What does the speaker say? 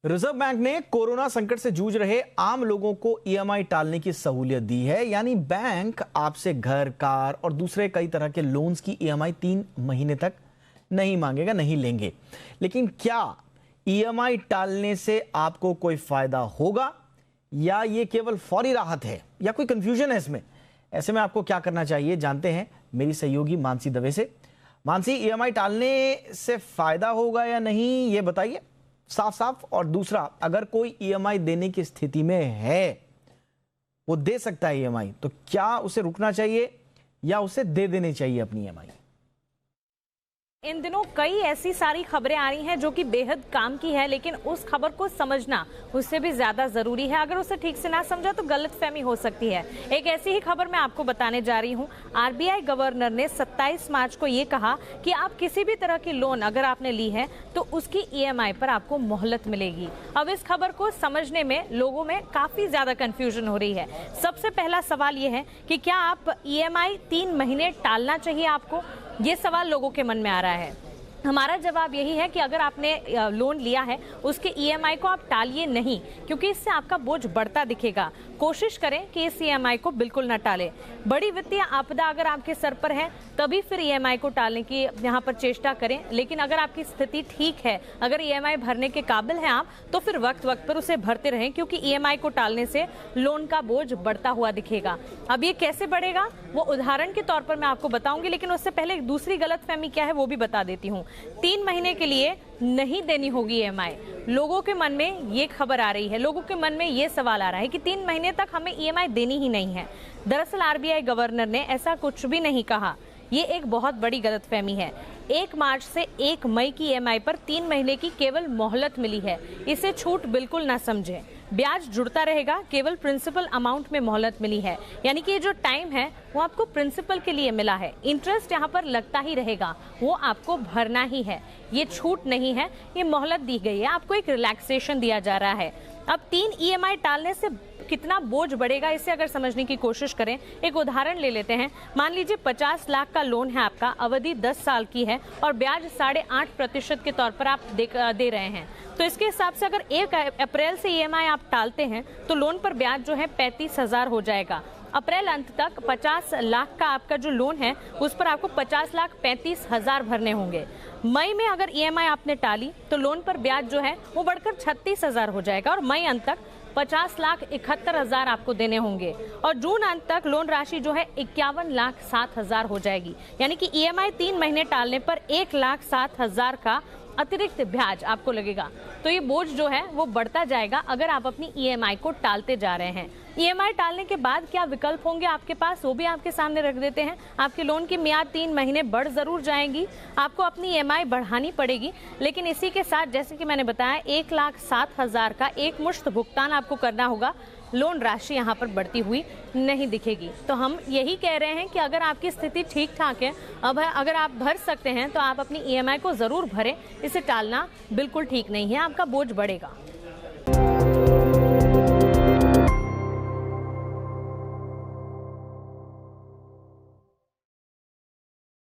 Reserve bank ने corona संकट से जूझ रहे आम लोगों को ईएमआई टालने की सहूलियत दी है। यानी बैंक आपसे घर, कार और दूसरे कई तरह के लोन्स की ईएमआई 3 महीने तक नहीं मांगेगा, नहीं लेंगे। लेकिन क्या ईएमआई टालने से आपको कोई फायदा होगा या ये केवल फौरी राहत है या कोई कंफ्यूजन है इसमें? ऐसे में आपको क्या करना चाहिए, जानते हैं मेरी सहयोगी मानसी दवे से। मानसी, ईएमआई टालने से फायदा होगा या नहीं, ये बताइए साफ साफ। और दूसरा, अगर कोई ईएमआई देने की स्थिति में है, वो दे सकता है ईएमआई, तो क्या उसे रुकना चाहिए या उसे दे देनी चाहिए अपनी ईएमआई? इन दिनों कई ऐसी सारी खबरें आ रही हैं जो कि बेहद काम की है, लेकिन उस खबर को समझना उससे भी ज्यादा जरूरी है। अगर उसे ठीक से ना समझा तो गलतफहमी हो सकती है। एक ऐसी ही खबर मैं आपको बताने जा रही हूं। आरबीआई गवर्नर ने 27 मार्च को ये कहा कि आप किसी भी तरह की लोन अगर आपने ली है तो उसकी ईएमआई पर आपको मोहलत मिलेगी। अब इस खबर को समझने में लोगों में काफी ज्यादा कंफ्यूजन हो रही है। सबसे पहला सवाल ये है कि क्या आप ईएमआई 3 महीने टालना चाहिए आपको? ये सवाल लोगों के मन में आ रहा है। हमारा जवाब यही है कि अगर आपने लोन लिया है उसके ईएमआई को आप टालिए नहीं, क्योंकि इससे आपका बोझ बढ़ता दिखेगा। कोशिश करें कि इस ईएमआई को बिल्कुल न टालें। बड़ी वित्तीय आपदा अगर आपके सर पर है तभी फिर ईएमआई को टालने की यहाँ पर चेष्टा करें। लेकिन अगर आपकी स्थिति ठीक है, अगर ईएमआई भरने के काबिल हैं आप, तो फिर वक्त वक्त पर उसे भरते रहें, क्योंकि ईएमआई को टालने से लोन का बोझ बढ़ता हुआ दिखेगा। अब ये कैसे बढ़ेगा वो उदाहरण के तौर पर मैं आपको बताऊंगी, लेकिन उससे पहले दूसरी गलतफहमी क्या है वो भी बता देती हूँ। 3 महीने के लिए नहीं देनी होगी ईएमआई। लोगों के मन में ये खबर आ रही है, लोगों के मन में ये सवाल आ रहा है कि 3 महीने तक हमें ईएमआई देनी ही नहीं है। दरअसल आरबीआई गवर्नर ने ऐसा कुछ भी नहीं कहा। ये एक बहुत बड़ी गलतफहमी है। 1 मार्च से 1 मई की ईएमआई पर 3 महीने की केवल मोहलत मिली है। इसे छूट बिल्कुल ना समझें। ब्याज जुड़ता रहेगा, केवल प्रिंसिपल अमाउंट में मोहलत मिली है। यानी कि ये जो टाइम है वो आपको प्रिंसिपल के लिए मिला है। इंटरेस्ट यहाँ पर लगता ही रहेगा, वो आपको भरना ही है। ये छूट नहीं है, ये मोहलत दी गई है, आपको एक रिलैक्सेशन दिया जा रहा है। अब 3 ईएमआई टालने से कितना बोझ बढ़ेगा, इसे अगर समझने की कोशिश करें, एक उदाहरण ले लेते हैं। मान लीजिए 50 लाख का लोन है आपका, अवधि 10 साल की है और ब्याज 8.5% के तौर पर आप दे रहे हैं। तो इसके हिसाब से अगर 1 अप्रैल से ईएमआई आप टालते हैं तो लोन पर ब्याज जो है 35,000 हो जाएगा। अप्रैल अंत तक 50 लाख का आपका जो लोन है उस पर आपको 50,35,000 भरने होंगे। मई में अगर ईएमआई आपने टाली तो लोन पर ब्याज जो है वो बढ़कर 36,000 हो जाएगा और मई अंत तक 50,71,000 आपको देने होंगे और जून अंत तक लोन राशि जो है 51,07,000 हो जाएगी। यानी कि ईएमआई 3 महीने टालने पर 1,07,000 का अतिरिक्त ब्याज आपको लगेगा। तो ये बोझ जो है वो बढ़ता जाएगा अगर आप अपनी ईएमआई को टालते जा रहे हैं। ईएमआई टालने के बाद क्या विकल्प होंगे आपके पास, वो भी आपके सामने रख देते हैं। आपके लोन की मियाद 3 महीने बढ़ जरूर जाएंगी, आपको अपनी ईएमआई बढ़ानी पड़ेगी, लेकिन इसी के साथ जैसे कि मैंने बताया 1,07,000 का एक मुश्त भुगतान आपको करना होगा। लोन राशि यहाँ पर बढ़ती हुई नहीं दिखेगी। तो हम यही कह रहे हैं कि अगर आपकी स्थिति ठीक ठाक है, अब अगर आप भर सकते हैं तो आप अपनी ईएमआई को जरूर भरें। इसे टालना बिल्कुल ठीक नहीं है, आपका बोझ बढ़ेगा।